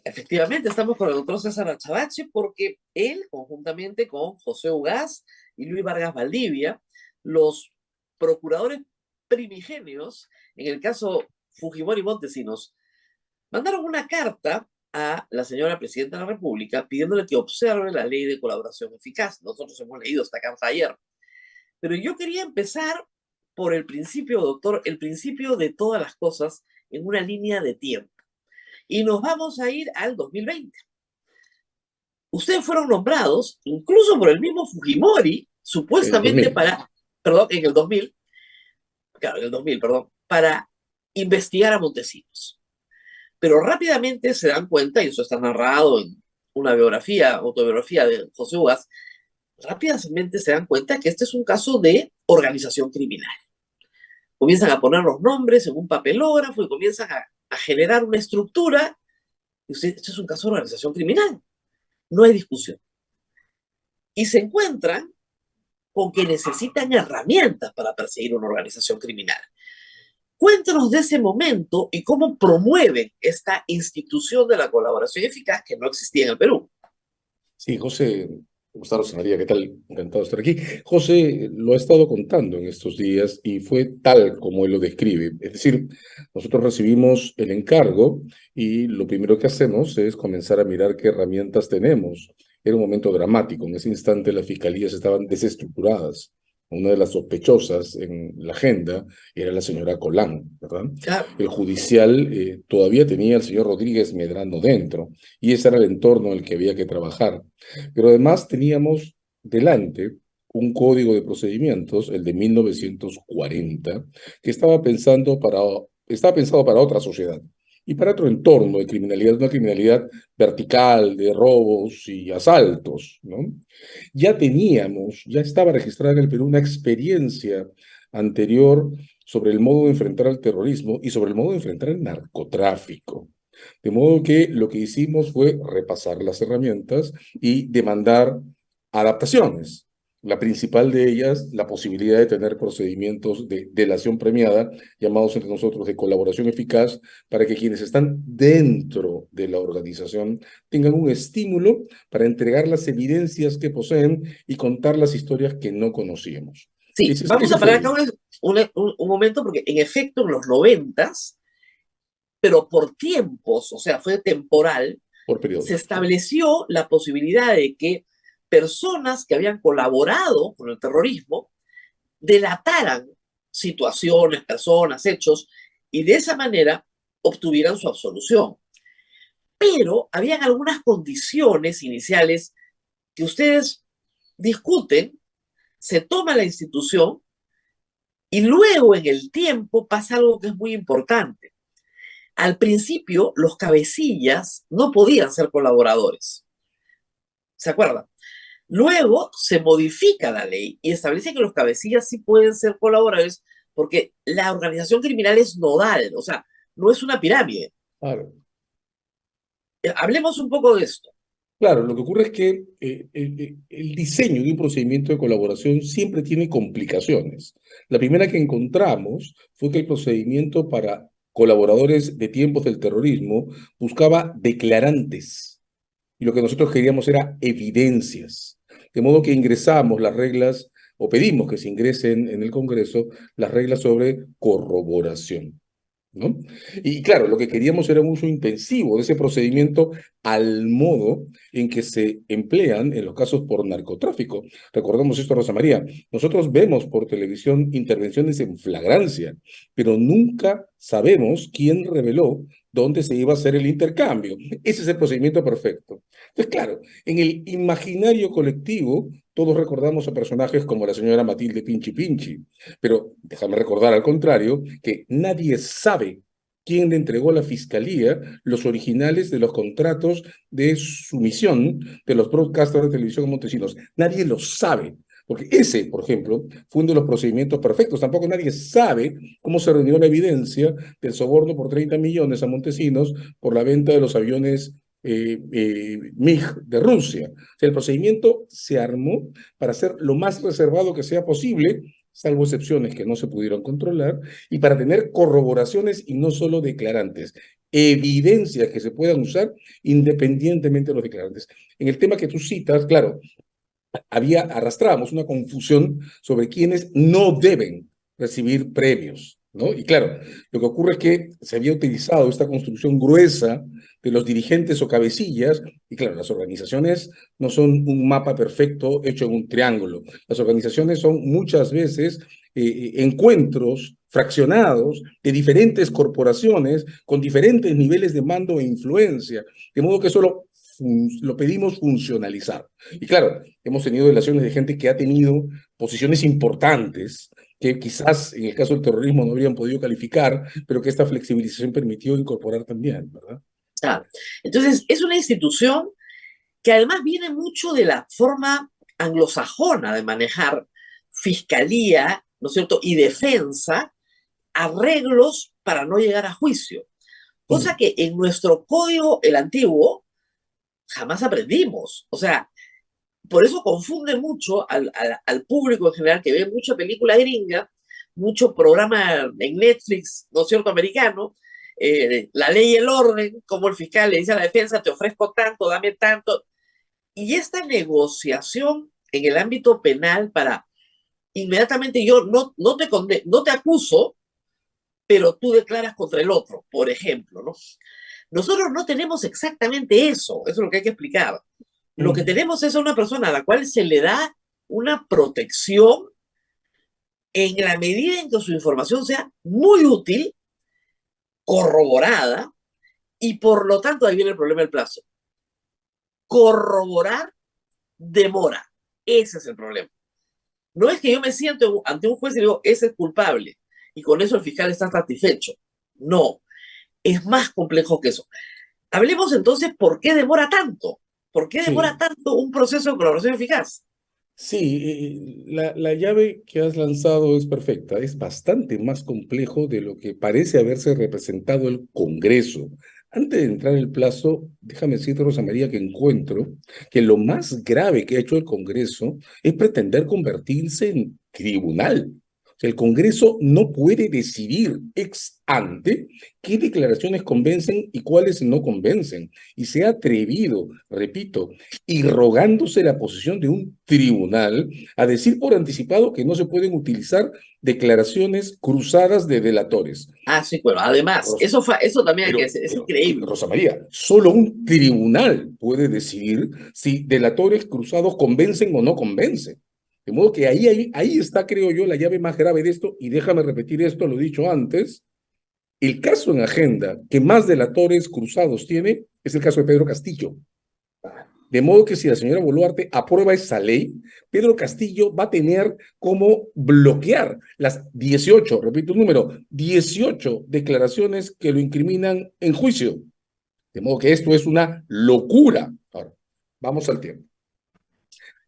Efectivamente, estamos con el doctor César Achabache porque él, conjuntamente con José Ugaz y Luis Vargas Valdivia, los procuradores primigenios, en el caso Fujimori Montesinos, mandaron una carta a la señora Presidenta de la República pidiéndole que observe la ley de colaboración eficaz. Nosotros hemos leído esta carta ayer. Pero yo quería empezar por el principio, doctor, el principio de todas las cosas en una línea de tiempo. Y nos vamos a ir al 2020. Ustedes fueron nombrados, incluso por el mismo Fujimori, En el supuestamente 2000. para, perdón, en el 2000, claro, en el 2000, perdón, para investigar a Montesinos. Pero rápidamente se dan cuenta, y eso está narrado en una biografía, autobiografía de José Uvas, rápidamente se dan cuenta que este es un caso de organización criminal. Comienzan a poner los nombres en un papelógrafo y comienzan a generar una estructura. Y usted, esto es un caso de organización criminal, no hay discusión. Y se encuentran con que necesitan herramientas para perseguir una organización criminal. Cuéntanos de ese momento y cómo promueven esta institución de la colaboración eficaz que no existía en el Perú. Sí, José, Gustavo María, ¿qué tal? Encantado de estar aquí. José lo ha estado contando en estos días y fue tal como él lo describe. Es decir, nosotros recibimos el encargo y lo primero que hacemos es comenzar a mirar qué herramientas tenemos. Era un momento dramático. En ese instante las fiscalías estaban desestructuradas. Una de las sospechosas en la agenda era la señora Colán, ¿verdad? Ah, El judicial todavía tenía al señor Rodríguez Medrano dentro y ese era el entorno en el que había que trabajar. Pero además teníamos delante un código de procedimientos, el de 1940, que estaba pensado para otra sociedad y para otro entorno de criminalidad, una criminalidad vertical, de robos y asaltos, ¿no? Ya estaba registrada en el Perú una experiencia anterior sobre el modo de enfrentar al terrorismo y sobre el modo de enfrentar el narcotráfico. De modo que lo que hicimos fue repasar las herramientas y demandar adaptaciones. La principal de ellas, la posibilidad de tener procedimientos de delación premiada, llamados entre nosotros de colaboración eficaz, para que quienes están dentro de la organización tengan un estímulo para entregar las evidencias que poseen y contar las historias que no conocíamos. sí, Ese, vamos ese a fue parar acá el, un momento porque en efecto en los 90, pero por tiempos, o sea, fue temporal, por se periodos. estableció la posibilidad de que personas que habían colaborado con el terrorismo delataran situaciones, personas, hechos, y de esa manera obtuvieran su absolución. Pero habían algunas condiciones iniciales que ustedes discuten, se toma la institución y luego en el tiempo pasa algo que es muy importante. Al principio, los cabecillas no podían ser colaboradores. ¿Se acuerdan? Luego se modifica la ley y establece que los cabecillas sí pueden ser colaboradores porque la organización criminal es nodal, o sea, no es una pirámide. Claro. Hablemos un poco de esto. Claro, lo que ocurre es que el diseño de un procedimiento de colaboración siempre tiene complicaciones. La primera que encontramos fue que el procedimiento para colaboradores de tiempos del terrorismo buscaba declarantes y lo que nosotros queríamos era evidencias. De modo que ingresamos las reglas o pedimos que se ingresen en el Congreso las reglas sobre corroboración, ¿no? Y claro, lo que queríamos era un uso intensivo de ese procedimiento al modo en que se emplean en los casos por narcotráfico. Recordemos esto, Rosa María. Nosotros vemos por televisión intervenciones en flagrancia, pero nunca sabemos quién reveló dónde se iba a hacer el intercambio. Ese es el procedimiento perfecto. Entonces, claro, en el imaginario colectivo, todos recordamos a personajes como la señora Matilde Pinchi Pinchi, pero déjame recordar al contrario que nadie sabe quién le entregó a la fiscalía los originales de los contratos de sumisión de los broadcasters de televisión montesinos. Nadie lo sabe. Porque ese, por ejemplo, fue uno de los procedimientos perfectos. Tampoco nadie sabe cómo se reunió la evidencia del soborno por 30 millones a Montesinos por la venta de los aviones MiG de Rusia. O sea, el procedimiento se armó para ser lo más reservado que sea posible salvo excepciones que no se pudieron controlar, y para tener corroboraciones y no solo declarantes, evidencias que se puedan usar independientemente de los declarantes. En el tema que tú citas, claro, arrastrábamos una confusión sobre quienes no deben recibir premios, ¿no? Y claro, lo que ocurre es que se había utilizado esta construcción gruesa de los dirigentes o cabecillas, y claro, las organizaciones no son un mapa perfecto hecho en un triángulo. Las organizaciones son muchas veces encuentros fraccionados de diferentes corporaciones con diferentes niveles de mando e influencia, de modo que solo lo pedimos funcionalizar. Y claro, hemos tenido relaciones de gente que ha tenido posiciones importantes, que quizás en el caso del terrorismo no habrían podido calificar, pero que esta flexibilización permitió incorporar también, ¿verdad? Claro. Entonces, es una institución que además viene mucho de la forma anglosajona de manejar fiscalía, ¿no es cierto?, y defensa, arreglos para no llegar a juicio. Cosa que en nuestro código, el antiguo, jamás aprendimos. O sea, por eso confunde mucho al público en general que ve mucha película gringa, mucho programa en Netflix, ¿no es cierto?, americano, la ley y el orden, como el fiscal le dice a la defensa, te ofrezco tanto, dame tanto. Y esta negociación en el ámbito penal para inmediatamente yo no te acuso, pero tú declaras contra el otro, por ejemplo, ¿no? Nosotros no tenemos exactamente eso es lo que hay que explicar. Lo que tenemos es a una persona a la cual se le da una protección en la medida en que su información sea muy útil, corroborada, y por lo tanto ahí viene el problema del plazo. Corroborar demora. Ese es el problema. No es que yo me siento ante un juez y digo, ese es culpable, y con eso el fiscal está satisfecho. No, es más complejo que eso. Hablemos entonces por qué demora tanto. ¿Por qué demora Sí, tanto un proceso de colaboración eficaz? sí, la llave que has lanzado es perfecta, es bastante más complejo de lo que parece haberse representado el Congreso. Antes de entrar en el plazo, déjame decirte, Rosa María, que encuentro que lo más grave que ha hecho el Congreso es pretender convertirse en tribunal. O sea, el Congreso no puede decidir ex ante qué declaraciones convencen y cuáles no convencen. Y se ha atrevido, repito, y rogándose la posición de un tribunal a decir por anticipado que no se pueden utilizar declaraciones cruzadas de delatores. Ah, sí, bueno, además, Rosa, eso también hay que pero, decir, es pero, increíble. Rosa María, solo un tribunal puede decidir si delatores cruzados convencen o no convencen. De modo que ahí está, creo yo, la llave más grave de esto, y déjame repetir esto, lo he dicho antes, el caso en agenda que más delatores cruzados tiene es el caso de Pedro Castillo. De modo que si la señora Boluarte aprueba esa ley, Pedro Castillo va a tener cómo bloquear las 18, repito el número, 18 declaraciones que lo incriminan en juicio. De modo que esto es una locura. Ahora, vamos al tiempo.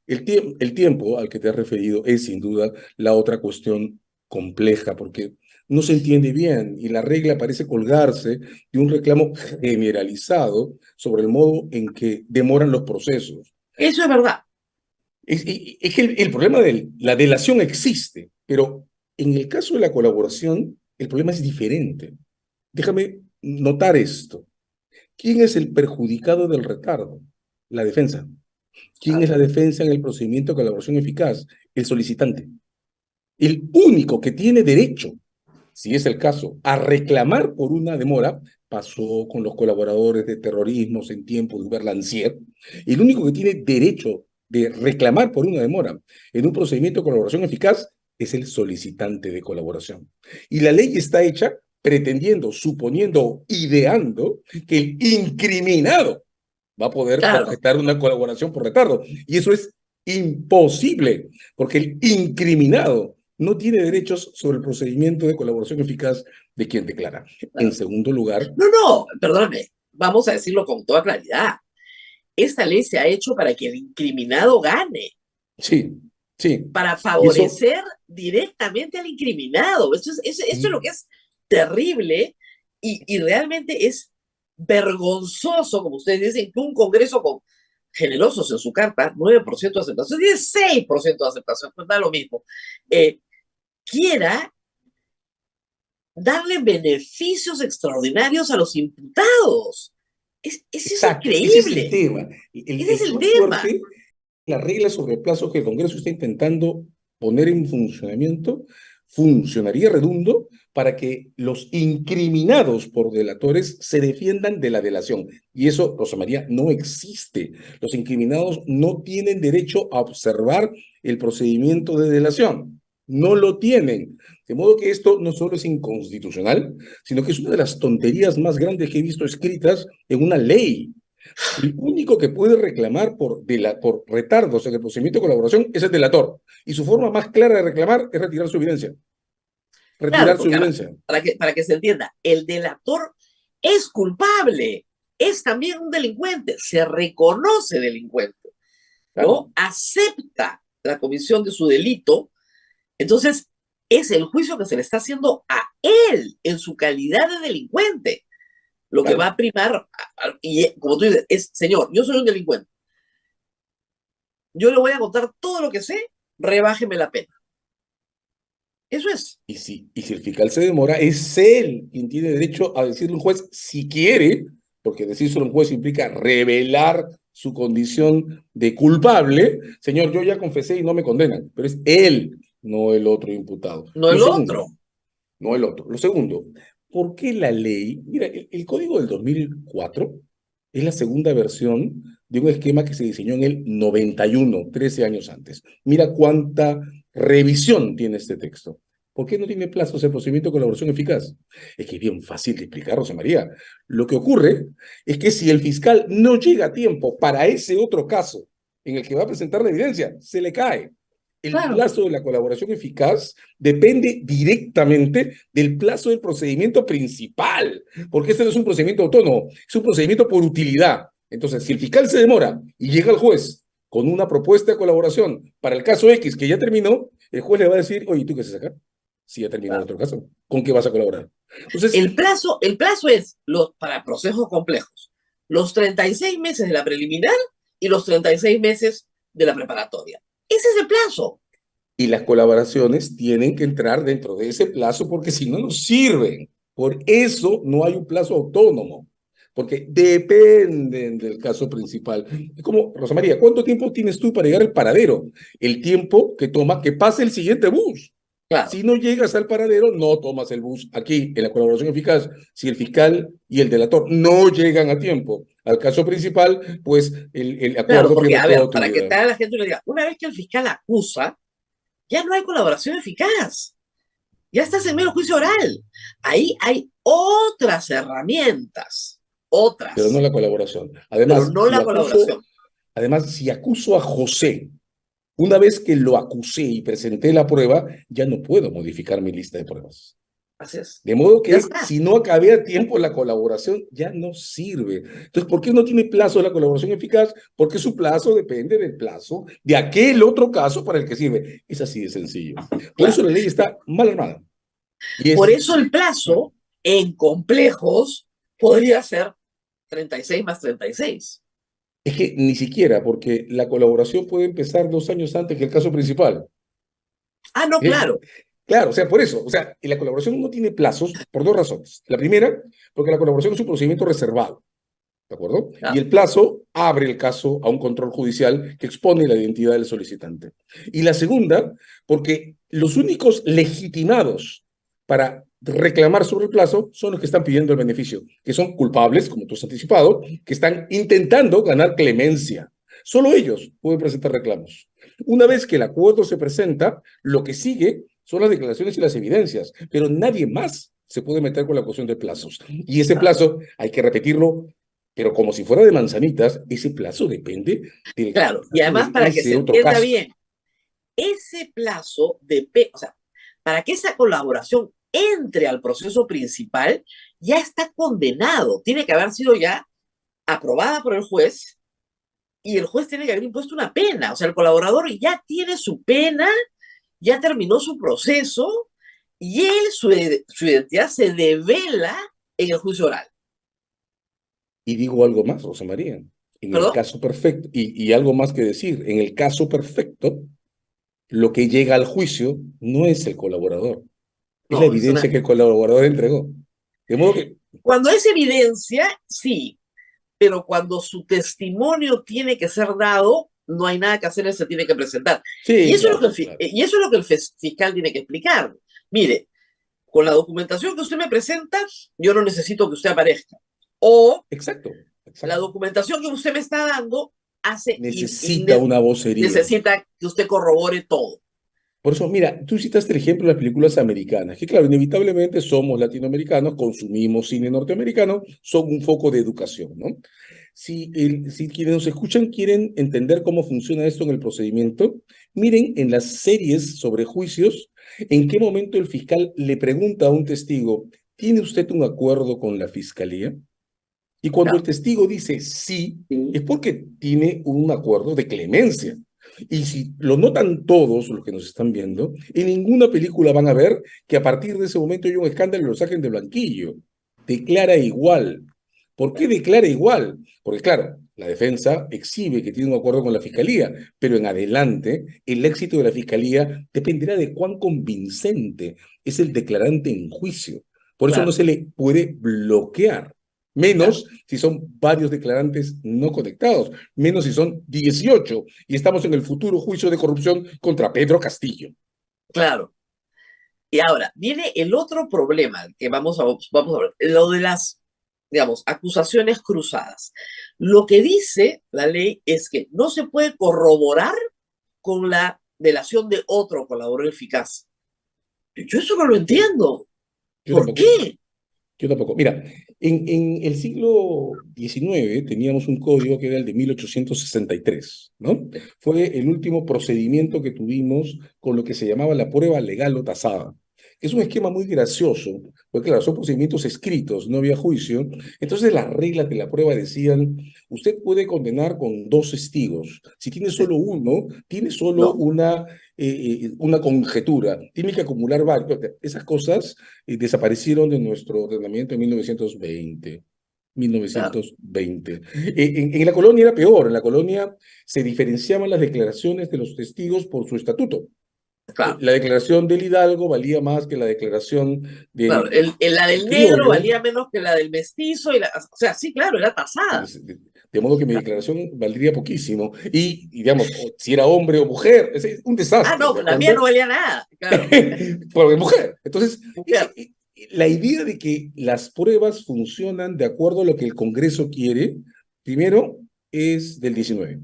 El tiempo al que te has referido es sin duda la otra cuestión compleja, porque no se entiende bien y la regla parece colgarse de un reclamo generalizado sobre el modo en que demoran los procesos. Eso es verdad. Es que el problema de la delación existe, pero en el caso de la colaboración, el problema es diferente. Déjame notar esto. ¿Quién es el perjudicado del retardo? La defensa. ¿Quién es la defensa en el procedimiento de colaboración eficaz? El solicitante. El único que tiene derecho, si es el caso, a reclamar por una demora, pasó con los colaboradores de terrorismos en tiempos de Hubert Lancier, el único que tiene derecho de reclamar por una demora en un procedimiento de colaboración eficaz es el solicitante de colaboración. Y la ley está hecha pretendiendo, suponiendo, ideando que el incriminado va a poder Claro. objetar una colaboración por retardo. Y eso es imposible, porque el incriminado no tiene derechos sobre el procedimiento de colaboración eficaz de quien declara. En Claro. segundo lugar, No, no, perdóname, vamos a decirlo con toda claridad. Esta ley se ha hecho para que el incriminado gane, sí, sí, para y eso, favorecer directamente al incriminado. Esto es lo que es terrible y realmente es vergonzoso, como ustedes dicen, que un Congreso con generosos en su carta, 9% de aceptación, 16% de aceptación, pues da lo mismo. quiera darle beneficios extraordinarios a los imputados. Es eso Exacto, ese es el increíble. tema. Ese es El el tema tema. fuerte, la regla sobre el plazo que el Congreso está intentando poner en funcionamiento, funcionaría redundo para que los incriminados por delatores se defiendan de la delación. Y eso, Rosa María, no existe. Los incriminados no tienen derecho a observar el procedimiento de delación. No lo tienen. De modo que esto no solo es inconstitucional, sino que es una de las tonterías más grandes que he visto escritas en una ley. El único que puede reclamar por retardos en el procedimiento de colaboración es el delator. Y su forma más clara de reclamar es retirar su evidencia. Claro, Retirar su porque ahora, evidencia. para que se entienda, el delator es culpable, es también un delincuente, se reconoce delincuente, Claro. ¿no? Acepta la comisión de su delito. Entonces, es el juicio que se le está haciendo a él en su calidad de delincuente lo que va Claro. a primar. Y como tú dices, es, señor, yo soy un delincuente, yo le voy a contar todo lo que sé, rebájeme la pena. Eso es. Y si el fiscal se demora, es él quien tiene derecho a decirle a un juez si quiere, porque decírselo a un juez implica revelar su condición de culpable. Señor, yo ya confesé y no me condenan, pero es él, no el otro imputado. No Lo el segundo, otro. no el otro. Lo segundo, ¿por qué la ley? Mira, el Código del 2004 es la segunda versión de un esquema que se diseñó en el 91, 13 años antes. Mira cuánta revisión tiene este texto. ¿Por qué no tiene plazos el procedimiento de colaboración eficaz? Es que es bien fácil de explicar, Rosa María. Lo que ocurre es que si el fiscal no llega a tiempo para ese otro caso en el que va a presentar la evidencia, se le cae. El Claro. plazo de la colaboración eficaz depende directamente del plazo del procedimiento principal, porque este no es un procedimiento autónomo, es un procedimiento por utilidad. Entonces, si el fiscal se demora y llega al juez con una propuesta de colaboración para el caso X que ya terminó, el juez le va a decir, oye, ¿tú qué haces acá? Si ya terminó el Claro. otro caso, ¿con qué vas a colaborar? Entonces, El plazo es para procesos complejos, los 36 meses de la preliminar y los 36 meses de la preparatoria. Ese es el plazo. y las colaboraciones tienen que entrar dentro de ese plazo porque si no, no sirven. Por eso no hay un plazo autónomo, porque dependen del caso principal. Es como, Rosa María, ¿cuánto tiempo tienes tú para llegar al paradero? El tiempo que toma que pase el siguiente bus. Claro, Si no llegas al paradero, no tomas el bus. Aquí, en la colaboración eficaz, si el fiscal y el delator no llegan a tiempo al caso principal, pues el claro, acuerdo porque, pierde a toda ver, para que utilidad. tal la gente lo diga, una vez que el fiscal acusa, ya no hay colaboración eficaz. Ya estás en mero juicio oral. Ahí hay otras herramientas, Pero no otras, la colaboración. pero Además, no la colaboración. si acuso a José, una vez que lo acusé y presenté la prueba, ya no puedo modificar mi lista de pruebas. Así es. De modo Ya que está. si no acabé a tiempo la colaboración, ya no sirve. Entonces, ¿por qué no tiene plazo la colaboración eficaz? Porque su plazo depende del plazo de aquel otro caso para el que sirve. Es así de sencillo. Por eso Claro. la ley está mal armada. Y Por es, eso el plazo en complejos podría ser 36 más 36. es que ni siquiera, porque la colaboración puede empezar 2 años antes que el caso principal. Ah, no, ¿Eh? claro. Claro, o sea, por eso, o sea, la colaboración no tiene plazos por dos razones. La primera, porque la colaboración es un procedimiento reservado, ¿de acuerdo? Y Claro, el plazo abre el caso a un control judicial que expone la identidad del solicitante. Y la segunda, porque los únicos legitimados para reclamar sobre el plazo son los que están pidiendo el beneficio, que son culpables, como tú has anticipado, que están intentando ganar clemencia. Solo ellos pueden presentar reclamos. Una vez que el acuerdo se presenta, lo que sigue son las declaraciones y las evidencias, pero nadie más se puede meter con la cuestión de plazos. Y ese claro. plazo hay que repetirlo, pero como si fuera de manzanitas, ese plazo depende del Claro. Y caso además, de para que se ese otro entienda caso. bien, ese plazo de, o sea, para que esa colaboración entre al proceso principal, ya está condenado. Tiene que haber sido ya aprobada por el juez y el juez tiene que haber impuesto una pena. O sea, el colaborador ya tiene su pena, ya terminó su proceso y él, su identidad se devela en el juicio oral. Y digo algo más, Rosa María, en el ¿Perdón? caso perfecto, y algo más que decir, en el caso perfecto, Lo que llega al juicio no es el colaborador, es la No, es evidencia una... que el colaborador entregó. De modo que, Cuando es evidencia, sí, pero cuando su testimonio tiene que ser dado, no hay nada que hacer, él se tiene que presentar. Y sí, eso es lo que claro, claro. y eso es lo que el fiscal tiene que explicar. Mire, con la documentación que usted me presenta, yo no necesito que usted aparezca. O Exacto, la exacto. documentación que usted me está dando hace Necesita una vocería. necesita que usted corrobore todo. Por eso, mira, tú citaste el ejemplo de las películas americanas, que claro, inevitablemente somos latinoamericanos, consumimos cine norteamericano, son un foco de educación, ¿no? Si quienes nos escuchan quieren entender cómo funciona esto en el procedimiento, miren en las series sobre juicios, en qué momento el fiscal le pregunta a un testigo, ¿tiene usted un acuerdo con la fiscalía? Y cuando el Claro. testigo dice sí, Sí. es porque tiene un acuerdo de clemencia. Y si lo notan todos los que nos están viendo, en ninguna película van a ver que a partir de ese momento hay un escándalo y lo saquen de blanquillo. Declara igual. ¿Por qué declara igual? Porque claro, la defensa exhibe que tiene un acuerdo con la fiscalía, pero en adelante el éxito de la fiscalía dependerá de cuán convincente es el declarante en juicio. Por eso no Claro, se le puede bloquear. claro, Menos si son varios declarantes no conectados, menos si son 18 y estamos en el futuro juicio de corrupción contra Pedro Castillo. claro. Y ahora, viene el otro problema que vamos a ver, lo de las, digamos, acusaciones cruzadas. Lo que dice la ley es que no se puede corroborar con la delación de otro colaborador eficaz. Yo eso no lo Sí, entiendo. yo ¿Por tampoco. qué? Yo tampoco. Mira, en el siglo XIX teníamos un código que era el de 1863, ¿no? Fue el último procedimiento que tuvimos con lo que se llamaba la prueba legal o tasada. Es un esquema muy gracioso, porque claro, son procedimientos escritos, no había juicio. Entonces las reglas de la prueba decían, usted puede condenar con dos testigos. Si tiene solo uno, tiene solo No, una conjetura, tiene que acumular varios. Esas cosas desaparecieron de nuestro ordenamiento en 1920. claro, 1920. En la colonia era peor, en la colonia se diferenciaban las declaraciones de los testigos por su estatuto. claro, La declaración del Hidalgo valía más que la declaración claro. La del del negro criollo, valía menos que la del mestizo, o sea, sí, claro, era tasada. de modo que mi declaración valdría poquísimo. Digamos, si era hombre o mujer, es un Ah, desastre, no, ¿de la mía acuerdo? no valía nada, claro, Porque mujer. Entonces, mujer, la idea de que las pruebas funcionan de acuerdo a lo que el Congreso quiere, primero, es del 19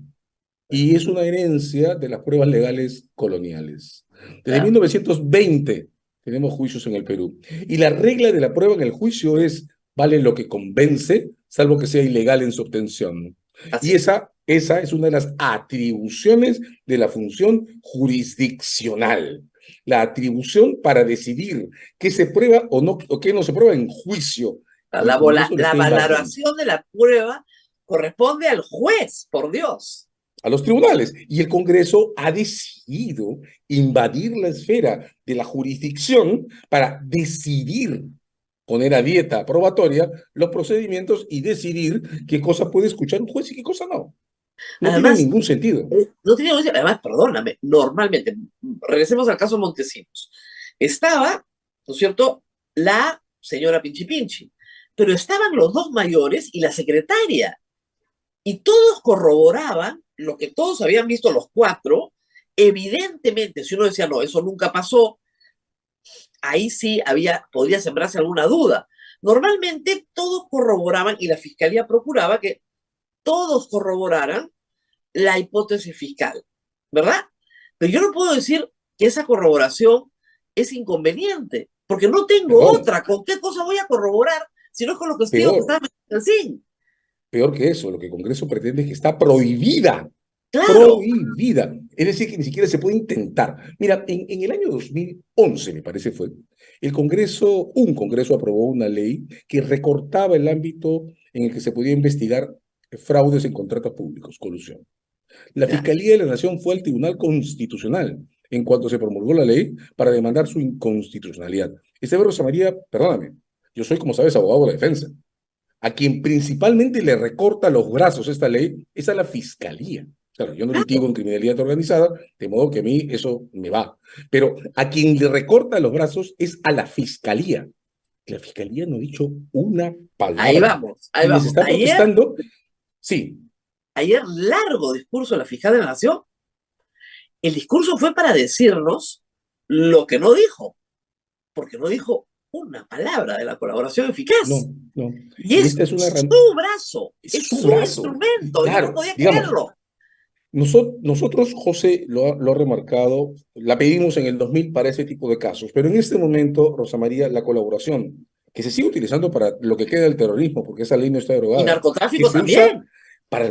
y es una herencia de las pruebas legales coloniales. Desde claro, 1920 tenemos juicios en el Perú. Y la regla de la prueba en el juicio es, vale lo que convence, salvo que sea ilegal en su obtención. Y así es. esa es una de las atribuciones de la función jurisdiccional. La atribución para decidir qué se prueba o no, o qué no se prueba en juicio. Y el Congreso lo La está invadiendo valoración de la prueba corresponde al juez, por Dios. a los tribunales. Y el Congreso ha decidido invadir la esfera de la jurisdicción para decidir, poner a dieta probatoria los procedimientos y decidir qué cosa puede escuchar un juez y qué cosa no. No tiene Además, ningún sentido. no tenía, además, perdóname, normalmente, regresemos al caso Montesinos. Estaba, ¿no es cierto?, la señora Pinchi Pinchi, pero estaban los dos mayores y la secretaria, y todos corroboraban lo que todos habían visto los cuatro. Evidentemente, si uno decía, no, eso nunca pasó, ahí sí podría sembrarse alguna duda. Normalmente todos corroboraban y la fiscalía procuraba que todos corroboraran la hipótesis fiscal, ¿verdad? Pero yo no puedo decir que esa corroboración es inconveniente, porque no tengo Perdón, otra. ¿Con qué cosa voy a corroborar si no es con los testigos que peor, estaban en el CIN? peor que eso. Lo que el Congreso pretende es que está prohibida. Claro, Prohibida. Es decir, que ni siquiera se puede intentar. Mira, en el año 2011, me parece fue, un Congreso aprobó una ley que recortaba el ámbito en el que se podía investigar fraudes en contratos públicos, colusión. La ya. Fiscalía de la Nación fue al Tribunal Constitucional en cuanto se promulgó la ley para demandar su inconstitucionalidad. Rosa María, perdóname, yo soy, como sabes, abogado de la defensa. A quien principalmente le recorta los brazos esta ley es a la Fiscalía. O Claro, yo no litigo Claro, en criminalidad organizada, de modo que a mí eso me va. Pero a quien le recorta los brazos es a la fiscalía. La fiscalía no ha dicho una ahí palabra. vamos, ahí Quienes vamos. están protestando, sí, Ayer largo discurso de la fiscal de la Nación. El discurso fue para decirnos lo que no dijo, porque no dijo una palabra de la colaboración eficaz. no, no. Y Y es esta es una su brazo, es es su su brazo. instrumento. Yo no Claro, podía digamos, creerlo. nosotros, José lo ha remarcado, la pedimos en el 2000 para ese tipo de casos, pero en este momento, Rosa María, la colaboración, que se sigue utilizando para lo que queda del terrorismo, porque esa ley no está Y derogada, que narcotráfico también.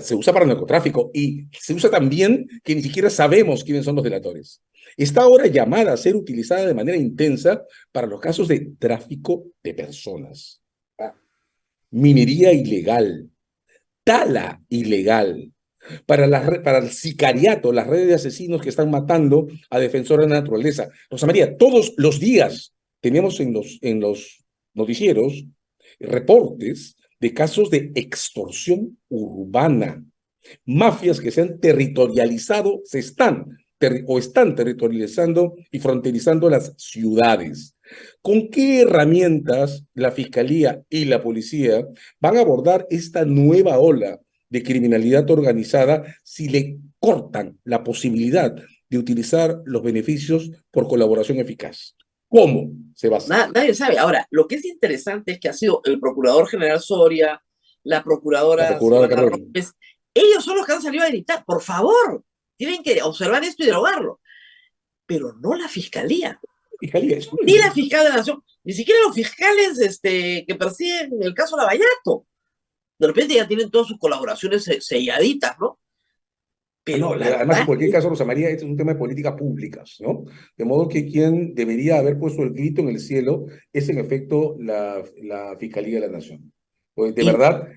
se usa para el narcotráfico y se usa también que ni siquiera sabemos quiénes son los delatores. Está ahora llamada a ser utilizada de manera intensa para los casos de tráfico de personas, minería ilegal, tala ilegal, para el sicariato, las redes de asesinos que están matando a defensores de la naturaleza. Rosa María, todos los días teníamos en los noticieros reportes de casos de extorsión urbana, mafias que se han territorializado, o están territorializando y fronterizando las ciudades. ¿Con qué herramientas la Fiscalía y la Policía van a abordar esta nueva ola de criminalidad organizada si le cortan la posibilidad de utilizar los beneficios por colaboración eficaz? ¿Cómo se va a hacer? Nadie sabe. Ahora, lo que es interesante es que ha sido el Procurador General Soria, la La Procuradora Procuradora Silvana Carrero. Robles, ellos son los que han salido a gritar, por favor, tienen que observar esto y derogarlo. Pero no la Fiscalía, Fiscalía, eso no lo ni la entiendo. Fiscal de la Nación, ni siquiera los fiscales que persiguen el caso Lavallato. De repente ya tienen todas sus colaboraciones selladitas, ¿no? Ah, Pero no, la además, en verdad, cualquier caso, Rosa María, este es un tema de políticas públicas, ¿no? De modo que quien debería haber puesto el grito en el cielo es, en efecto, la Fiscalía de la Nación. Pues, de y verdad,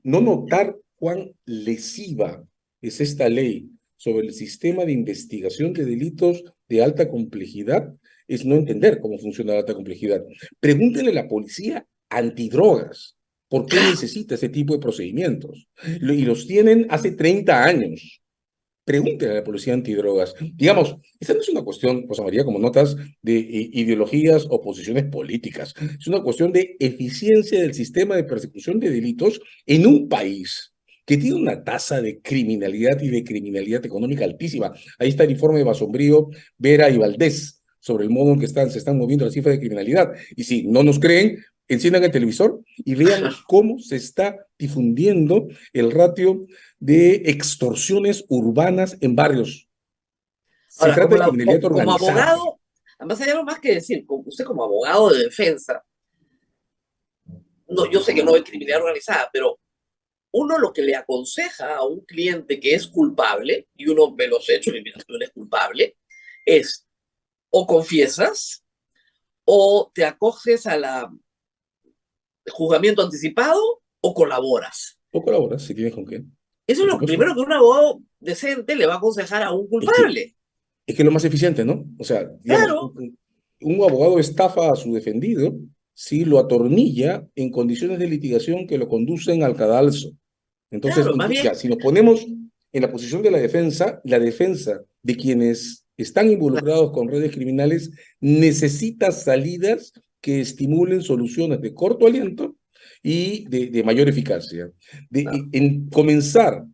no notar cuán lesiva es esta ley sobre el sistema de investigación de delitos de alta complejidad es no entender cómo funciona la alta complejidad. Pregúntenle a la policía antidrogas por qué claro, necesita ese tipo de procedimientos. Y los tienen hace 30 años. Pregúntele a la policía antidrogas. Digamos, esta no es una cuestión, Rosa María, como notas, de ideologías o posiciones políticas. Es una cuestión de eficiencia del sistema de persecución de delitos en un país que tiene una tasa de criminalidad y de criminalidad económica altísima. Ahí está el informe de Basombrío, Vera y Valdés sobre el modo en que se están moviendo las cifras de criminalidad. Y si no nos creen, enciendan el televisor y vean cómo se está difundiendo el ratio de extorsiones urbanas en barrios. Se ahora, trata de criminalidad como organizada. abogado, además hay algo más que decir, usted como abogado de defensa, no, yo sé que no hay criminalidad organizada, pero uno lo que le aconseja a un cliente que es culpable, y uno ve los hechos y mira, tú eres culpable, es o confiesas o te acoges a la juzgamiento anticipado o colaboras. O colaboras si tienes con qué, Eso es por lo supuesto. primero que un abogado decente le va a aconsejar a un Es que culpable. es que es lo más eficiente, ¿no? O sea, digamos, Claro, un abogado estafa a su defendido si lo atornilla en condiciones de litigación que lo conducen al cadalso. Entonces, claro, más bien, ya, si nos ponemos en la posición de la defensa de quienes están involucrados con redes criminales necesita salidas que estimulen soluciones de corto aliento y de mayor eficacia. En comenzar,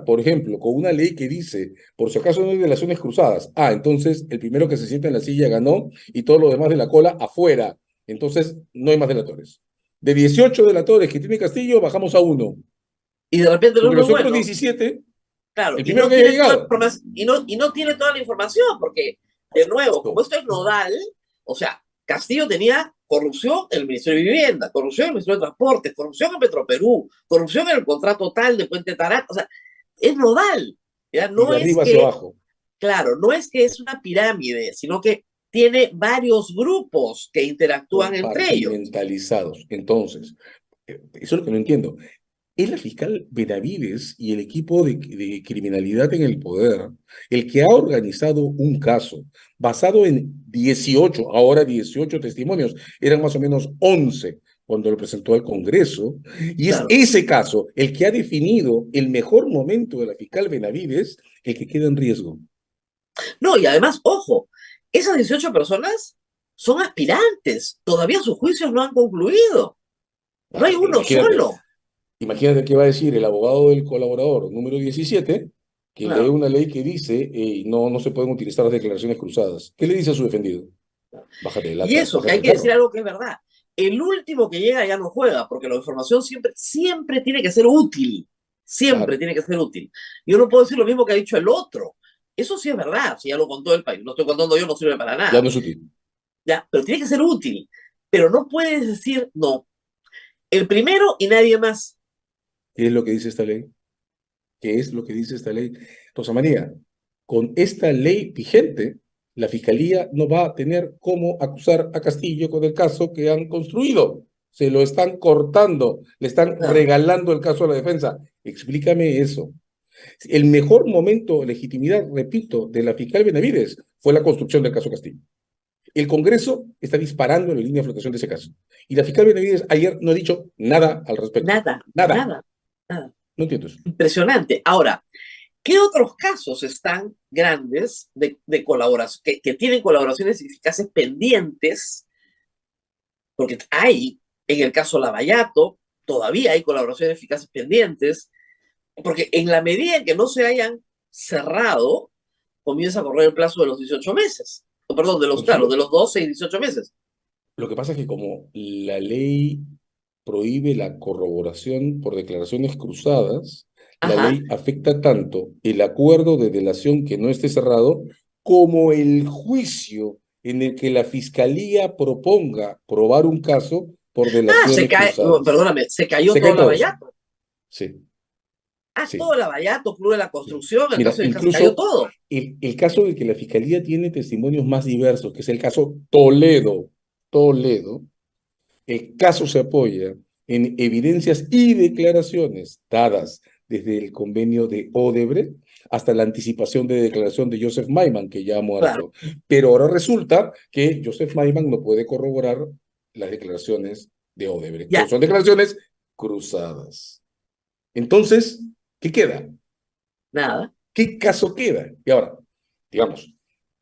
por ejemplo, con una ley que dice, por si acaso no hay delaciones cruzadas, entonces el primero que se sienta en la silla ganó y todo lo demás de la cola afuera. Entonces, no hay más delatores. De 18 delatores que tiene Castillo, bajamos a uno. y de repente el Porque uno es los otros bueno, 17, claro, el y primero no que haya tiene toda la llegado. información, y no tiene toda la información, porque, de nuevo, como No, esto es nodal, o sea, Castillo tenía corrupción en el Ministerio de Vivienda, corrupción en el Ministerio de Transportes, corrupción en Petroperú, corrupción en el contrato tal de Puente Tarán, o sea, es nodal, ¿ya? y No de es arriba hacia que, abajo, claro, no es que es una pirámide, sino que tiene varios grupos que interactúan entre ellos. compartimentalizados. Entonces, eso es lo que no entiendo. Es la fiscal Benavides y el equipo de criminalidad en el poder el que ha organizado un caso basado en 18, ahora 18 testimonios, eran más o menos 11 cuando lo presentó al Congreso, y es Claro. ese caso el que ha definido el mejor momento de la fiscal Benavides, el que queda en riesgo. No, y además, ojo, esas 18 personas son aspirantes, todavía sus juicios no han concluido, no hay uno Imagínate, solo. imagínate qué va a decir el abogado del colaborador número 17, que lee Claro. una ley que dice no se pueden utilizar las declaraciones cruzadas. ¿Qué le dice a su defendido? Y eso, que Bájate hay del que decir carro. algo que es verdad. El último que llega ya no juega, porque la información siempre tiene que ser útil. Siempre Claro, tiene que ser útil. Yo no puedo decir lo mismo que ha dicho el otro. Eso sí es verdad, si ya lo contó el país. Lo estoy contando yo, no sirve para ya nada. no es útil. Ya, pero tiene que ser útil. Pero no puedes decir, no, el primero y nadie más. ¿Qué es lo que dice esta ley? ¿Qué es lo que dice esta ley? Rosa María, con esta ley vigente, la Fiscalía no va a tener cómo acusar a Castillo con el caso que han construido. Se lo están cortando, le están Claro. regalando el caso a la defensa. Explícame eso. El mejor momento de legitimidad, repito, de la fiscal Benavides fue la construcción del caso Castillo. El Congreso está disparando en la línea de flotación de ese caso. Y la fiscal Benavides ayer no ha dicho nada al respecto. Nada, Nada. nada, nada. No entiendo eso. Impresionante. Ahora, ¿qué otros casos están grandes de colaboración, que tienen colaboraciones eficaces pendientes? Porque hay, en el caso Lavallato, todavía hay colaboraciones eficaces pendientes, porque en la medida en que no se hayan cerrado, comienza a correr el plazo de los 18 meses. O, perdón, Bueno, claro, de los 12 y 18 meses. lo que pasa es que como la ley prohíbe la corroboración por declaraciones cruzadas, la Ajá. ley afecta tanto el acuerdo de delación que no esté cerrado como el juicio en el que la fiscalía proponga probar un caso por Ah, se delaciones cae, no, cruzadas. perdóname, se cayó Se todo cae todo eso. Lavallato. Sí, Ah, todo sí, Lavallato, Club de la sí. Construcción, el Mira, caso de Hija, se cayó incluso todo. el caso de que la fiscalía tiene testimonios más diversos, que es el caso Toledo, el caso se apoya en evidencias y declaraciones dadas desde el convenio de Odebrecht hasta la anticipación de declaración de Joseph Maiman, que ya ha Claro, muerto. Pero ahora resulta que Joseph Maiman no puede corroborar las declaraciones de Odebrecht, ya, porque son declaraciones cruzadas. Entonces, ¿qué queda? nada. ¿Qué caso queda? Y ahora, digamos,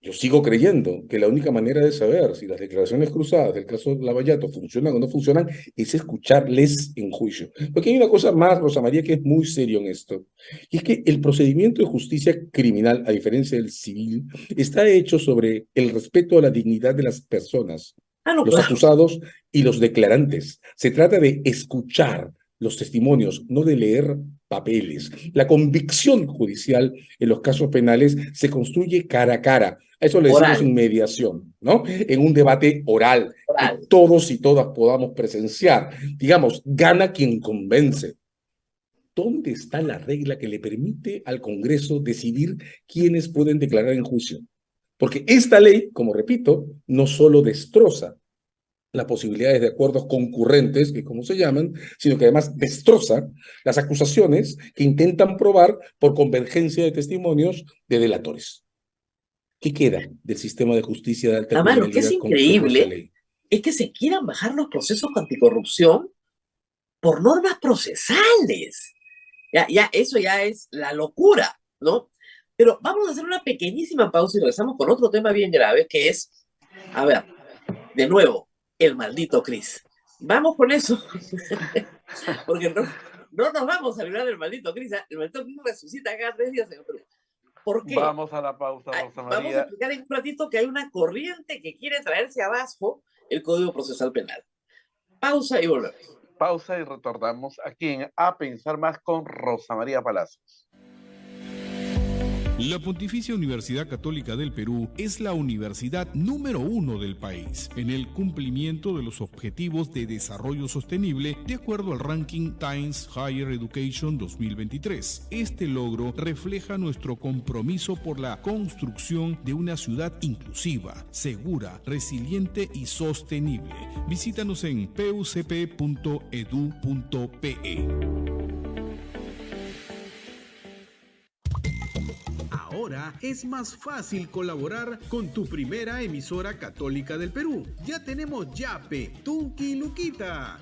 yo sigo creyendo que la única manera de saber si las declaraciones cruzadas del caso Lavallato funcionan o no funcionan es escucharles en juicio. Porque hay una cosa más, Rosa María, que es muy serio en esto. Y es que el procedimiento de justicia criminal, a diferencia del civil, está hecho sobre el respeto a la dignidad de las personas, Ah, no, los claro. acusados y los declarantes. Se trata de escuchar los testimonios, no de leer papeles. La convicción judicial en los casos penales se construye cara a cara. A eso le decimos Oral, inmediación, ¿no? En un debate oral que oral. todos y todas podamos presenciar. Digamos, gana quien convence. ¿Dónde está la regla que le permite al Congreso decidir quiénes pueden declarar en juicio? Porque esta ley, como repito, no solo destroza las posibilidades de acuerdos concurrentes, que como se llaman, sino que además destroza las acusaciones que intentan probar por convergencia de testimonios de delatores. ¿Qué queda del sistema de justicia de alta Además, lo que es criminalidad con esta increíble ley? es que se quieran bajar los procesos anticorrupción por normas procesales. Eso ya es la locura, ¿no? Pero vamos a hacer una pequeñísima pausa y regresamos con otro tema bien grave, que es, a ver, de nuevo, el maldito Cris. Vamos con eso, porque no nos vamos a librar del maldito Cris. El maldito Cris resucita cada 3 días en Perú. ¿Por qué? Vamos a la pausa, Rosa Vamos a María. explicar en un ratito que hay una corriente que quiere traerse abajo el Código Procesal Penal. Pausa y volvemos. Pausa y retornamos aquí en A Pensar Más con Rosa María Palacios. La Pontificia Universidad Católica del Perú es la universidad número 1 del país en el cumplimiento de los objetivos de desarrollo sostenible de acuerdo al ranking Times Higher Education 2023. Este logro refleja nuestro compromiso por la construcción de una ciudad inclusiva, segura, resiliente y sostenible. Visítanos en pucp.edu.pe. Ahora es más fácil colaborar con tu primera emisora católica del Perú. Ya tenemos Yape, Tunki y Luquita.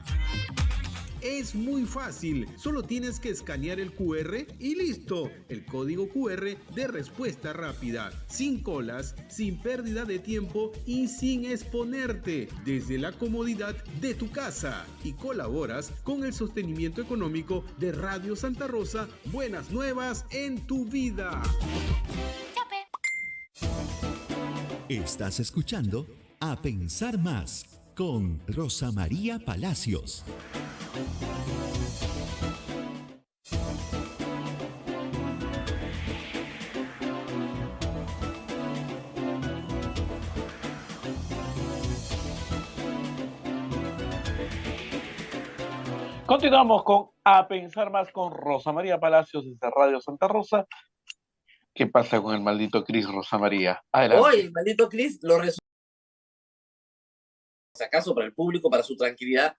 Es muy fácil, solo tienes que escanear el QR y listo. El código QR de respuesta rápida, sin colas, sin pérdida de tiempo y sin exponerte, desde la comodidad de tu casa. Y colaboras con el sostenimiento económico de Radio Santa Rosa. Buenas nuevas en tu vida. Estás escuchando A Pensar Más con Rosa María Palacios. Continuamos con A Pensar Más con Rosa María Palacios desde Radio Santa Rosa. ¿Qué pasa con el maldito Cris, Rosa María? Adelante. Hoy el maldito Cris lo resuelve. Si acaso para el público, para su tranquilidad,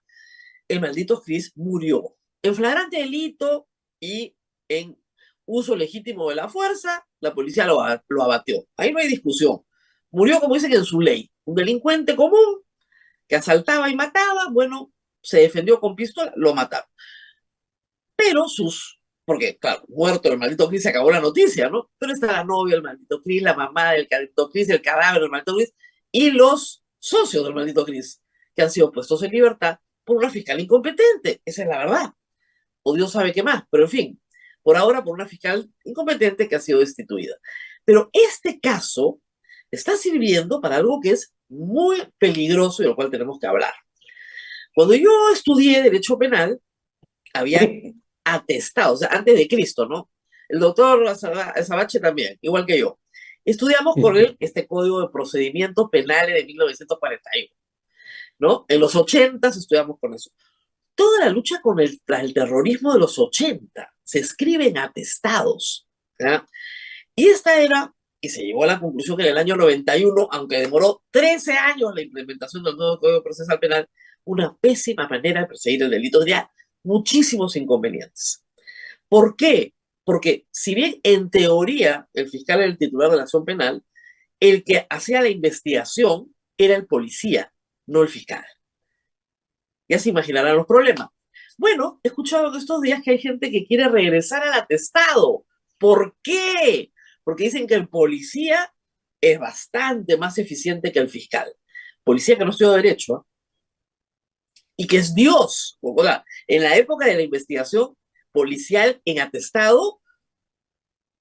el maldito Cris murió en flagrante delito y en uso legítimo de la fuerza. La policía lo abatió. Ahí no hay discusión. Murió, como dicen en su ley, un delincuente común que asaltaba y mataba. Bueno, se defendió con pistola, lo mataron. Pero porque claro, muerto el maldito Cris, se acabó la noticia, ¿no? Pero está la novia del maldito Cris, la mamá del maldito Cris, el cadáver del maldito Cris y los socios del maldito Cris, que han sido puestos en libertad por una fiscal incompetente. Esa es la verdad. O Dios sabe qué más, pero en fin, por ahora por una fiscal incompetente que ha sido destituida. Pero este caso está sirviendo para algo que es muy peligroso y del cual tenemos que hablar. Cuando yo estudié Derecho Penal, había atestados, o sea, antes de Cristo, ¿no? El doctor Sabache también, igual que yo. Estudiamos con él este Código de Procedimientos Penales de 1941, ¿no? En los 80 estudiamos con eso. Toda la lucha con el terrorismo de los 80 se escribe en atestados, ¿ya? Y y se llegó a la conclusión que en el año 91, aunque demoró 13 años la implementación del nuevo Código Procesal Penal, una pésima manera de perseguir el delito, tenía muchísimos inconvenientes. ¿Por qué? Porque si bien en teoría el fiscal era el titular de la acción penal, el que hacía la investigación era el policía, no el fiscal. Ya se imaginarán los problemas. Bueno, he escuchado en estos días que hay gente que quiere regresar al atestado. ¿Por qué? Porque dicen que el policía es bastante más eficiente que el fiscal. Policía que no estudió derecho, ¿eh? Y que es Dios. O sea, en la época de la investigación policial en atestado,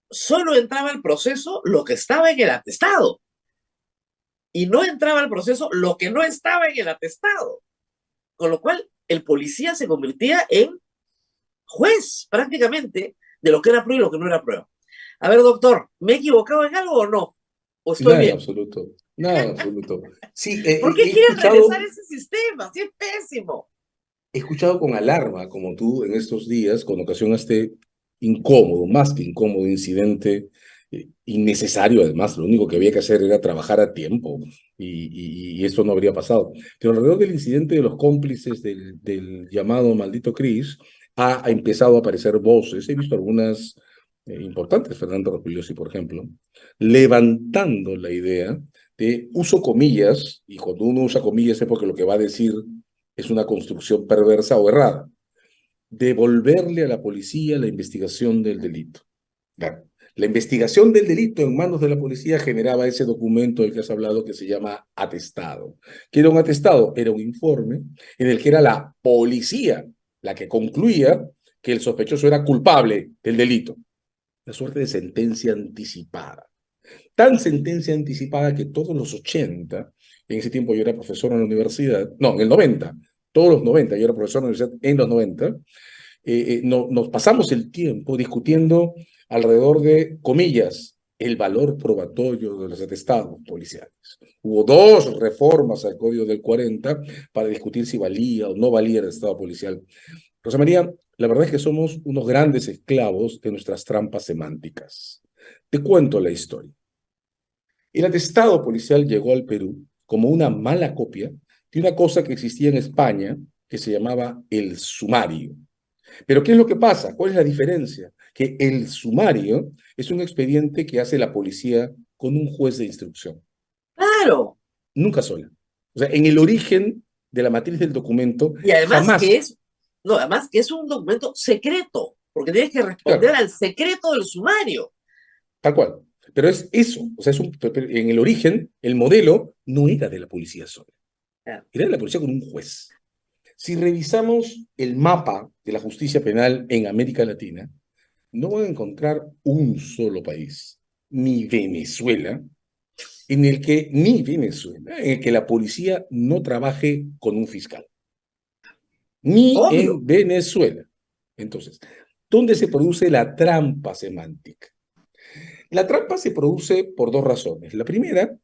solo entraba al proceso lo que estaba en el atestado. Y no entraba al proceso lo que no estaba en el atestado. Con lo cual, el policía se convertía en juez, prácticamente, de lo que era prueba y lo que no era prueba. A ver, doctor, ¿me he equivocado en algo o no? ¿O estoy Nada en bien? absoluto, nada en absoluto. Sí, ¿Por qué quieren regresar a ese sistema? Sí, es pésimo. He escuchado con alarma, como tú, en estos días, con ocasión a este incómodo, más que incómodo incidente, innecesario además, lo único que había que hacer era trabajar a tiempo y eso no habría pasado. Pero alrededor del incidente de los cómplices del llamado maldito Cris, ha empezado a aparecer voces, he visto algunas importantes, Fernando Rospigliosi, por ejemplo, levantando la idea de uso comillas, y cuando uno usa comillas es porque lo que va a decir es una construcción perversa o errada, devolverle a la policía la investigación del delito. Claro. La investigación del delito en manos de la policía generaba ese documento del que has hablado que se llama atestado. ¿Qué era un atestado? Era un informe en el que era la policía la que concluía que el sospechoso era culpable del delito. Una suerte de sentencia anticipada. Tan sentencia anticipada que todos los 80, en ese tiempo yo era profesor en la universidad, no, en el 90, todos los 90, yo era profesor en la universidad en los 90, nos pasamos el tiempo discutiendo alrededor de, comillas, el valor probatorio de los atestados policiales. Hubo 2 reformas al Código del 40 para discutir si valía o no valía el atestado policial. Rosa María, la verdad es que somos unos grandes esclavos de nuestras trampas semánticas. Te cuento la historia. El atestado policial llegó al Perú como una mala copia de una cosa que existía en España que se llamaba el sumario. Pero ¿qué es lo que pasa? ¿Cuál es la diferencia? Que el sumario es un expediente que hace la policía con un juez de instrucción, Claro. nunca sola. O sea, en el origen de la matriz del documento, Y además jamás, que es, no, además que es un documento secreto, porque tienes que responder claro, al secreto del sumario. tal cual. Pero es eso, o sea, en el origen, el modelo no era de la policía sola, Claro. era de la policía con un juez. Si revisamos el mapa de la justicia penal en América Latina, no van a encontrar un solo país, ni Venezuela, en el que la policía no trabaje con un fiscal, ni Obvio. en Venezuela. Entonces, ¿dónde se produce la trampa semántica? La trampa se produce por dos razones. La primera,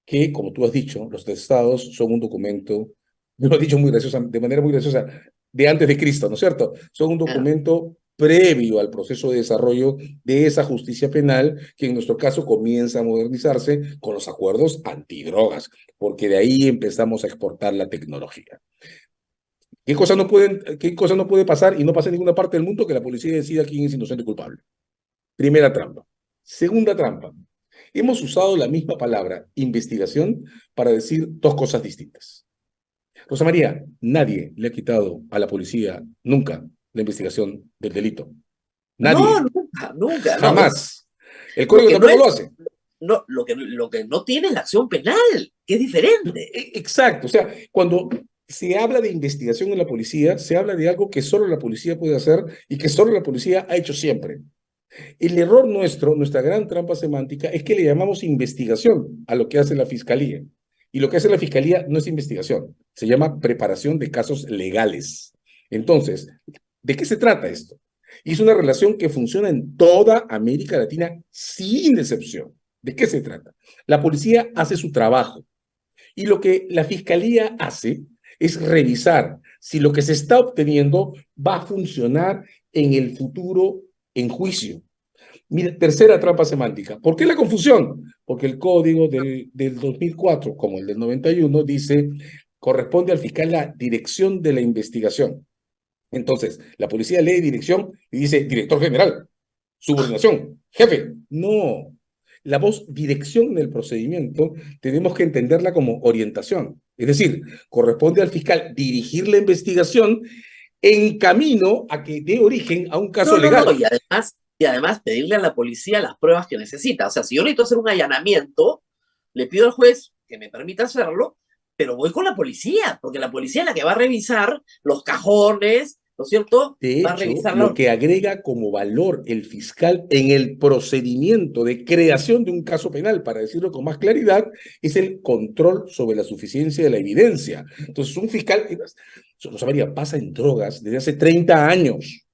que como tú has dicho, los tratados son un documento, yo lo he dicho muy graciosa, de manera muy graciosa, de antes de Cristo, ¿no es cierto? Son un Claro. documento previo al proceso de desarrollo de esa justicia penal, que en nuestro caso comienza a modernizarse con los acuerdos antidrogas, porque de ahí empezamos a exportar la tecnología. Qué cosa no puede pasar y no pasa en ninguna parte del mundo que la policía decida quién es inocente o culpable? Primera trampa. Segunda trampa. Hemos usado la misma palabra, investigación, para decir dos cosas distintas. Rosa María, nadie le ha quitado a la policía nunca la investigación del delito. No, Nadie. nunca, nunca, no. Jamás. El Lo código que no tampoco lo es, hace. no, lo que no tiene es la acción penal, que es diferente. Exacto. O sea, cuando se habla de investigación en la policía, se habla de algo que solo la policía puede hacer y que solo la policía ha hecho siempre. El error nuestro, nuestra gran trampa semántica, es que le llamamos investigación a lo que hace la fiscalía. Y lo que hace la fiscalía no es investigación, se llama preparación de casos legales. Entonces, ¿de qué se trata esto? Y es una relación que funciona en toda América Latina sin excepción. ¿De qué se trata? La policía hace su trabajo y lo que la fiscalía hace es revisar si lo que se está obteniendo va a funcionar en el futuro en juicio. Mira, tercera trampa semántica. ¿Por qué la confusión? Porque el código del 2004, como el del 91, dice, corresponde al fiscal la dirección de la investigación. Entonces, la policía lee dirección y dice director general, subordinación, jefe. No, la voz dirección en el procedimiento tenemos que entenderla como orientación. Es decir, corresponde al fiscal dirigir la investigación en camino a que dé origen a un caso No, no, no. legal. Y además pedirle a la policía las pruebas que necesita. O sea, si yo necesito hacer un allanamiento, le pido al juez que me permita hacerlo, pero voy con la policía, porque la policía es la que va a revisar los cajones, ¿no es cierto? De Va a hecho, revisar lo que agrega como valor el fiscal en el procedimiento de creación de un caso penal, para decirlo con más claridad, es el control sobre la suficiencia de la evidencia. Entonces, un fiscal, Rosa María, pasa en drogas desde hace 30 años.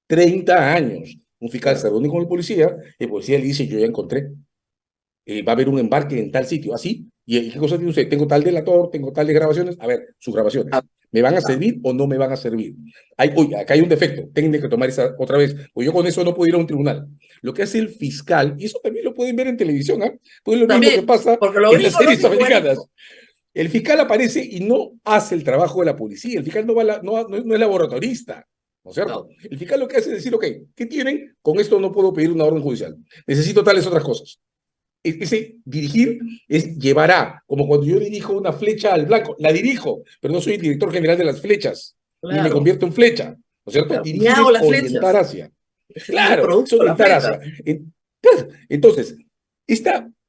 30 años. Un fiscal se reúne con el policía le dice, yo ya encontré, va a haber un embarque en tal sitio, así, y qué cosa tiene usted, tengo tal delator, tengo tal de grabaciones, a ver, sus grabaciones, ¿me van a servir o no me van a servir? Uy, acá hay un defecto, tienen que tomar esa otra vez, o yo con eso no puedo ir a un tribunal. Lo que hace el fiscal, y eso también lo pueden ver en televisión, ¿ah? Pues es lo mismo que también, pasa porque lo en las gringo lo series hacen americanas. igualito. El fiscal aparece y no hace el trabajo de la policía, el fiscal no es laboratorista, ¿no es cierto? No, El fiscal lo que hace es decir, ok, ¿qué tienen? Con esto no puedo pedir una orden judicial, necesito tales otras cosas. Ese dirigir es llevará, como cuando yo dirijo una flecha al blanco, la dirijo, pero no soy el director general de las flechas, ni me claro, convierto en flecha, ¿no es cierto? claro. Ni Dirigir hago es las orientar flechas, hacia. ni Claro, es produzco las orientar hacia. flechas. Claro. Entonces,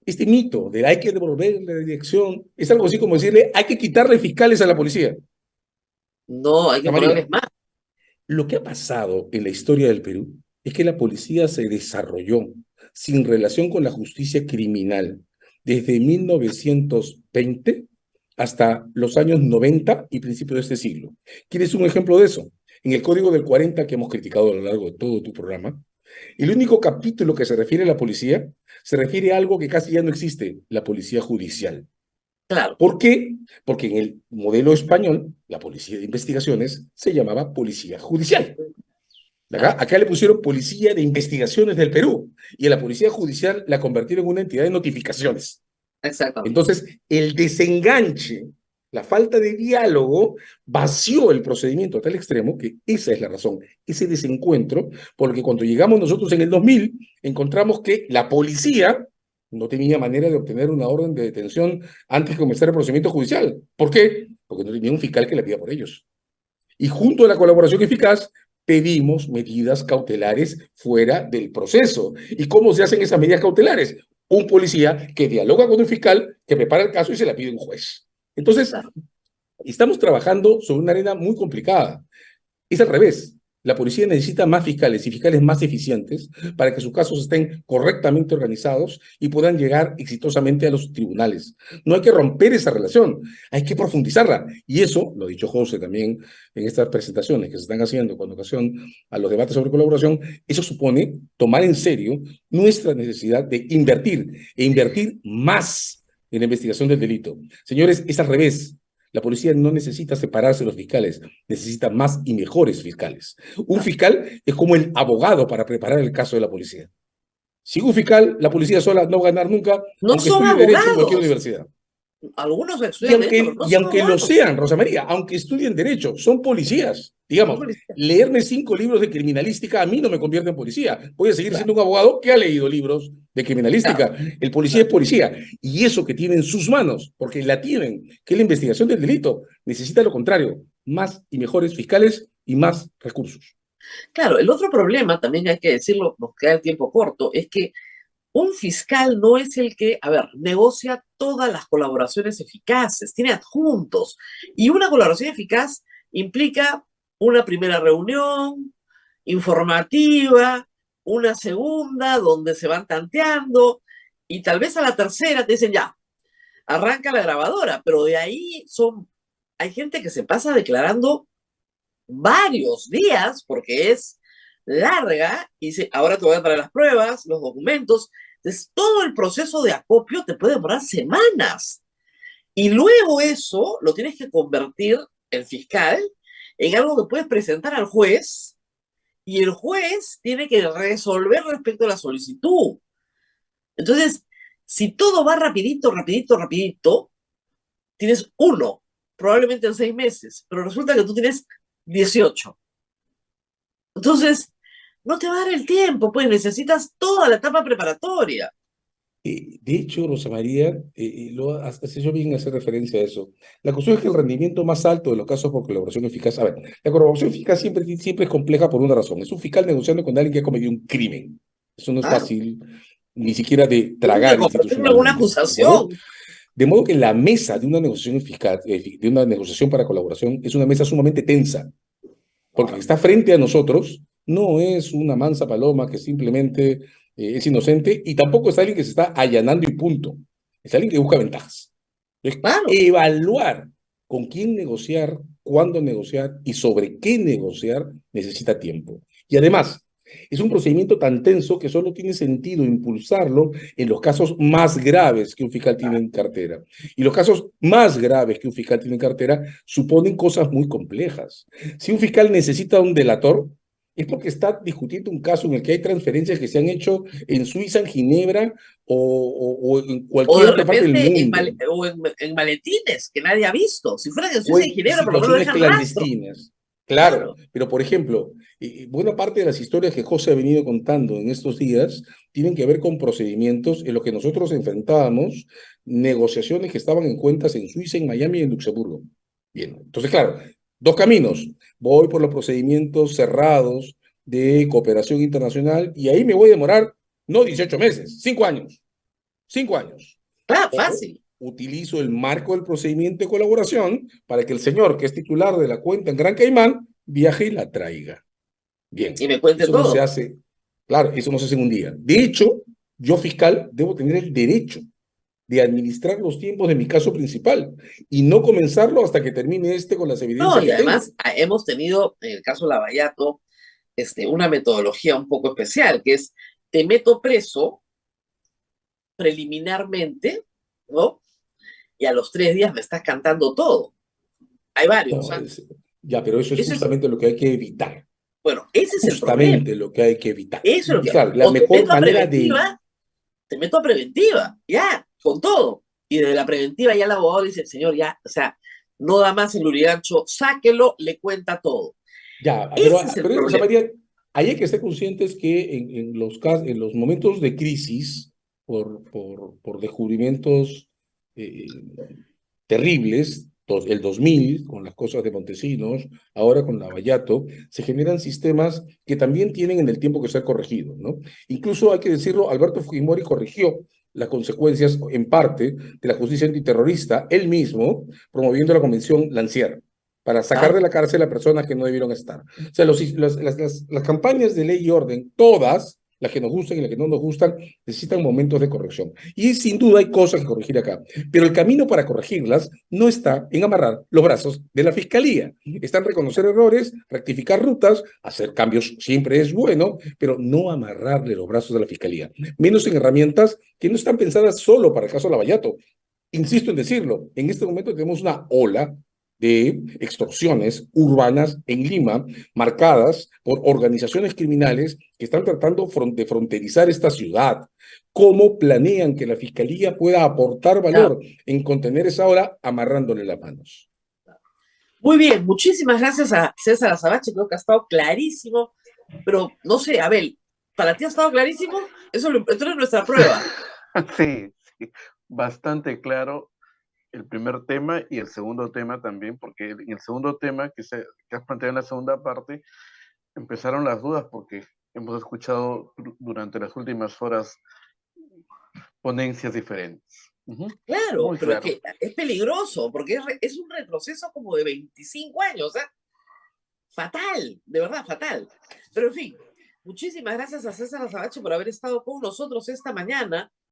este mito de hay que devolverle la dirección es algo así como decirle hay que quitarle fiscales a la policía. No, hay que María, ponerles más. lo que ha pasado en la historia del Perú es que la policía se desarrolló sin relación con la justicia criminal desde 1920 hasta los años 90 y principios de este siglo. ¿Quieres un ejemplo de eso? En el Código del 40 que hemos criticado a lo largo de todo tu programa, el único capítulo que se refiere a la policía se refiere a algo que casi ya no existe, la policía judicial. Claro, ¿Por qué? Porque en el modelo español, la policía de investigaciones se llamaba policía judicial. claro, Acá le pusieron Policía de Investigaciones del Perú y a la Policía Judicial la convirtieron en una entidad de notificaciones. exactamente. Entonces, el desenganche La falta de diálogo vació el procedimiento a tal extremo que esa es la razón, ese desencuentro, porque cuando llegamos nosotros en el 2000, encontramos que la policía no tenía manera de obtener una orden de detención antes de comenzar el procedimiento judicial. ¿Por qué? Porque no tenía un fiscal que la pida por ellos. Y junto a la colaboración eficaz, pedimos medidas cautelares fuera del proceso. ¿Y cómo se hacen esas medidas cautelares? Un policía que dialoga con un fiscal, que prepara el caso y se la pide un juez. Entonces, estamos trabajando sobre una arena muy complicada. Es al revés. La policía necesita más fiscales y fiscales más eficientes para que sus casos estén correctamente organizados y puedan llegar exitosamente a los tribunales. No hay que romper esa relación, hay que profundizarla. Y eso, lo ha dicho José también en estas presentaciones que se están haciendo con ocasión a los debates sobre colaboración, eso supone tomar en serio nuestra necesidad de invertir e invertir más en la investigación del delito. Señores, es al revés. La policía no necesita separarse de los fiscales, necesita más y mejores fiscales. Un fiscal es como el abogado para preparar el caso de la policía. Sin un fiscal, la policía sola no va a ganar nunca, No aunque son estudie Derecho en cualquier abogados. universidad. Algunos Y estudian Derecho, aunque, pero no y son aunque lo abogados. sean, Rosa María, aunque estudien Derecho, son policías. Digamos, leerme 5 libros de criminalística a mí no me convierte en policía. Voy a seguir siendo un abogado que ha leído libros de criminalística. El policía es policía. Y eso que tiene en sus manos, porque la tienen, que es la investigación del delito, necesita lo contrario, más y mejores fiscales y más recursos. Claro, el otro problema, también hay que decirlo, nos queda el tiempo corto, es que un fiscal no es el que, a ver, negocia todas las colaboraciones eficaces, tiene adjuntos. Y una colaboración eficaz implica una primera reunión informativa, una segunda donde se van tanteando y tal vez a la tercera te dicen ya, arranca la grabadora, pero de ahí hay gente que se pasa declarando varios días porque es larga y dice, ahora te voy a traer las pruebas, los documentos. Entonces, todo el proceso de acopio te puede demorar semanas. Y luego eso lo tienes que convertir, el fiscal, en algo que puedes presentar al juez y el juez tiene que resolver respecto a la solicitud. Entonces, si todo va rapidito, rapidito, rapidito, tienes uno, probablemente en 6 meses, pero resulta que tú tienes 18. Entonces, no te va a dar el tiempo, pues necesitas toda la etapa preparatoria. De hecho, Rosa María, has hecho bien hacer referencia a eso. La cuestión es que el rendimiento más alto de los casos por colaboración eficaz, a ver, la colaboración eficaz siempre es compleja por una razón. Es un fiscal negociando con alguien que ha cometido un crimen. Eso no es fácil ni siquiera de tragar institucionalmente. Una acusación. De modo que la mesa de una negociación eficaz, de una negociación para colaboración, es una mesa sumamente tensa, porque está frente a nosotros, no es una mansa paloma que simplemente es inocente, y tampoco es alguien que se está allanando y punto. Es alguien que busca ventajas. Entonces, evaluar con quién negociar, cuándo negociar y sobre qué negociar necesita tiempo. Y además, es un procedimiento tan tenso que solo tiene sentido impulsarlo en los casos más graves que un fiscal tiene en cartera. Y los casos más graves que un fiscal tiene en cartera suponen cosas muy complejas. Si un fiscal necesita un delator, es porque está discutiendo un caso en el que hay transferencias que se han hecho en Suiza, en Ginebra o en cualquier otra parte del mundo. En maletines que nadie ha visto. Si fueran en Suiza y en Ginebra, por lo menos dejan clandestinas. Rastro. Claro, pero por ejemplo, buena parte de las historias que José ha venido contando en estos días tienen que ver con procedimientos en los que nosotros enfrentábamos negociaciones que estaban en cuentas en Suiza, en Miami y en Luxemburgo. Bien, entonces claro, 2 caminos. Voy por los procedimientos cerrados de cooperación internacional y ahí me voy a demorar no 18 meses, 5 años. 5 años. Fácil. Utilizo el marco del procedimiento de colaboración para que el señor que es titular de la cuenta en Gran Caimán viaje y la traiga. Bien. Y me cuente eso todo. No se hace, claro, eso no se hace en un día. De hecho, yo fiscal debo tener el derecho de administrar los tiempos de mi caso principal y no comenzarlo hasta que termine con las evidencias. No, y además hemos tenido, en el caso Lavallato, una metodología un poco especial, que es, te meto preso preliminarmente, ¿no? Y a los 3 días me estás cantando todo. Hay varios. Ya, pero eso es justamente lo que hay que evitar. Bueno, ese es justamente el problema. Lo que hay que evitar. Eso es lo que claro, la mejor manera te meto a preventiva, ya, con todo. Y desde la preventiva ya el abogado dice, señor, ya, o sea, no da más el Lurigancho, sáquelo, le cuenta todo. Ya, Ese es el pero Rosa problema. María, hay que estar conscientes que en los momentos de crisis, por descubrimientos eh, terribles, el 2000, con las cosas de Montesinos, ahora con Lavallato, se generan sistemas que también tienen en el tiempo que ser corregidos, ¿no? Incluso hay que decirlo, Alberto Fujimori corrigió las consecuencias, en parte, de la justicia antiterrorista, él mismo, promoviendo la Convención Lancier, para sacar ¿Ah? de la cárcel a personas que no debieron estar. O sea, las campañas de ley y orden, todas, las que nos gustan y las que no nos gustan, necesitan momentos de corrección. Y sin duda hay cosas que corregir acá. Pero el camino para corregirlas no está en amarrar los brazos de la fiscalía. Está en reconocer errores, rectificar rutas, hacer cambios siempre es bueno, pero no amarrarle los brazos de la fiscalía. Menos en herramientas que no están pensadas solo para el caso Lavallato. Insisto en decirlo, en este momento tenemos una ola de extorsiones urbanas en Lima, marcadas por organizaciones criminales que están tratando de fronterizar esta ciudad. ¿Cómo planean que la fiscalía pueda aportar Ya. valor en contener esa ola amarrándole las manos? Muy bien, muchísimas gracias a César Azabache, creo que ha estado clarísimo, pero no sé, Abel, ¿para ti ha estado clarísimo? Esto es nuestra prueba. Sí, sí, bastante claro el primer tema y el segundo tema también, porque en el segundo tema que has planteado en la segunda parte, empezaron las dudas porque hemos escuchado durante las últimas horas ponencias diferentes. Claro, Muy pero es claro. que es peligroso, porque es un retroceso como de 25 años, ¿eh? Fatal, de verdad, fatal. Pero en fin, muchísimas gracias a César Azabache por haber estado con nosotros esta mañana.